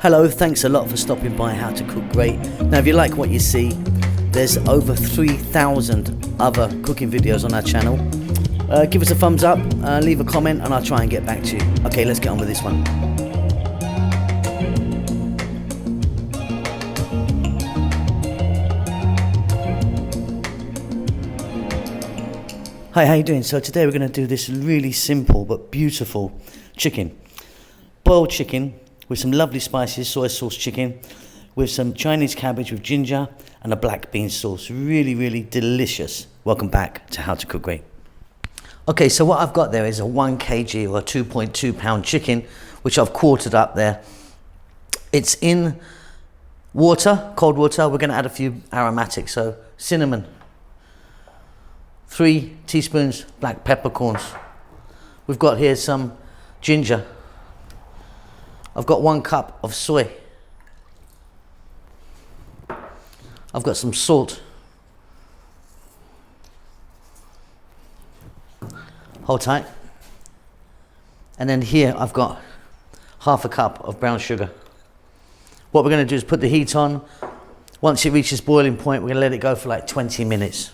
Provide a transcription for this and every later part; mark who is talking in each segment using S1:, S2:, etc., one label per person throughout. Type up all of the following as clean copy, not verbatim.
S1: Hello, thanks a lot for stopping by How to Cook Great. Now if you like what you see, there's over 3,000 other cooking videos on our channel. Give us a thumbs up, leave a comment and I'll try and get back to you. Okay, let's get on with this one. Hi, how you doing? So today we're going to do this really simple but beautiful chicken. Boiled chicken with some lovely spices, soy sauce chicken, with some Chinese cabbage with ginger and a black bean sauce. Really, really delicious. Welcome back to How to Cook Great. Okay, so what I've got there is a 1 kg or a 2.2 pound chicken, which I've quartered up there. It's in water, cold water. We're going to add a few aromatics, so cinnamon, 3 teaspoons black peppercorns. We've got here some ginger. I've got 1 cup of soy. I've got some salt. Hold tight. And then here I've got 1/2 cup of brown sugar. What we're going to do is put the heat on. Once it reaches boiling point, we're going to let it go for like 20 minutes.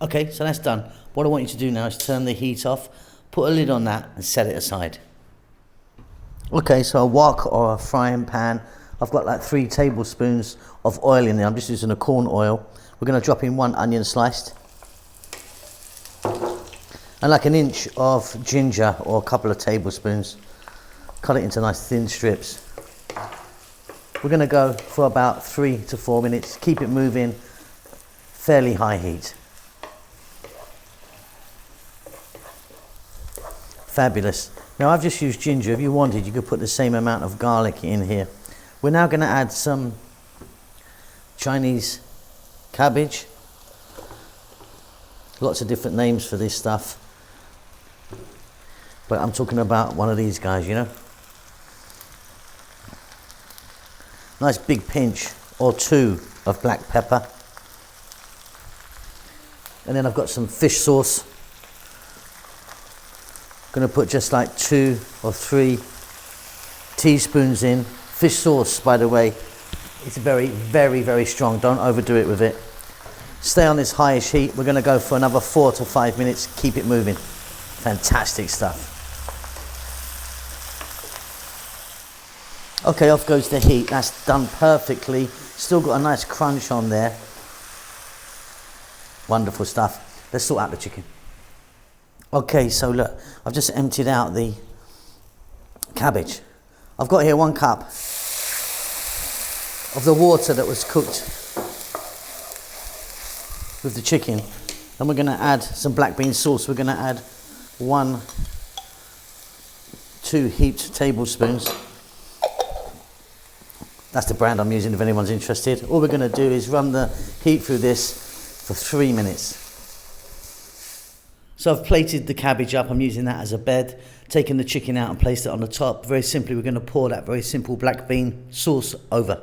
S1: Okay, so that's done. What I want you to do now is turn the heat off, put a lid on that and set it aside. Okay, so a wok or a frying pan. I've got like 3 tablespoons of oil in there. I'm just using a corn oil. We're going to drop in 1 onion sliced. And like 1 inch of ginger or a couple of tablespoons. Cut it into nice thin strips. We're going to go for about 3 to 4 minutes. Keep it moving, fairly high heat. Fabulous. Now I've just used ginger. If you wanted, you could put the same amount of garlic in here. We're now going to add some Chinese cabbage. Lots of different names for this stuff. But I'm talking about one of these guys, you know. Nice big pinch or 2 of black pepper. And then I've got some fish sauce. Going to put just like 2 or 3 teaspoons in. Fish sauce, by the way, it's very, very, very strong. Don't overdo it with it. Stay on this highish heat. We're going to go for another 4 to 5 minutes. Keep it moving. Fantastic stuff. Okay, off goes the heat. That's done perfectly. Still got a nice crunch on there. Wonderful stuff. Let's sort out the chicken. Okay, so look, I've just emptied out the cabbage. I've got here 1 cup of the water that was cooked with the chicken. And we're going to add some black bean sauce. We're going to add 2 heaped tablespoons. That's the brand I'm using if anyone's interested. All we're going to do is run the heat through this for 3 minutes. So I've plated the cabbage up, I'm using that as a bed, taken the chicken out and placed it on the top. Very simply, we're going to pour that very simple black bean sauce over.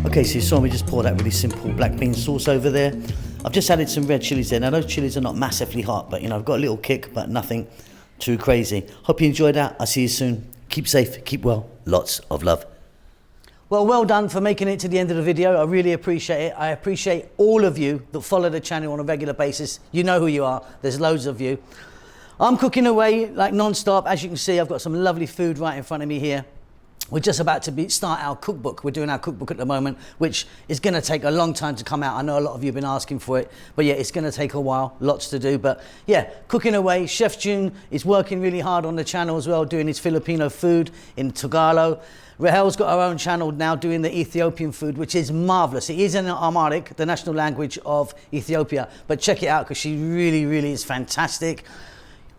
S1: Okay, so you saw me just pour that really simple black bean sauce over there. I've just added some red chilies there. Now those chilies are not massively hot, but you know, I've got a little kick, but nothing too crazy. Hope you enjoyed that. I'll see you soon. Keep safe, keep well. Lots of love. Well done for making it to the end of the video. I really appreciate it. I appreciate all of you that follow the channel on a regular basis. You know who you are. There's loads of you. I'm cooking away like non-stop. As you can see, I've got some lovely food right in front of me here. we're just about to start our cookbook. We're doing our cookbook at the moment, which is going to take a long time to come out. I know a lot of you have been asking for it, but yeah, it's going to take a while, lots to do. But yeah, cooking away. Chef June is working really hard on the channel as well, doing his Filipino food in Tagalog. Rahel's got her own channel now doing the Ethiopian food, which is marvelous. It is in Amharic, the national language of Ethiopia, but check it out because she really, really is fantastic.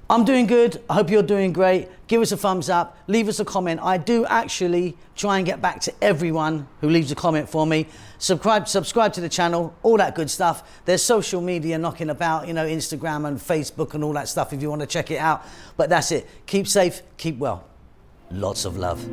S1: I'm doing good. I hope you're doing great. Give us a thumbs up. Leave us a comment. I do actually try and get back to everyone who leaves a comment for me. Subscribe to the channel, all that good stuff. There's social media knocking about, you know, Instagram and Facebook and all that stuff if you want to check it out. But that's it. Keep safe, keep well. Lots of love.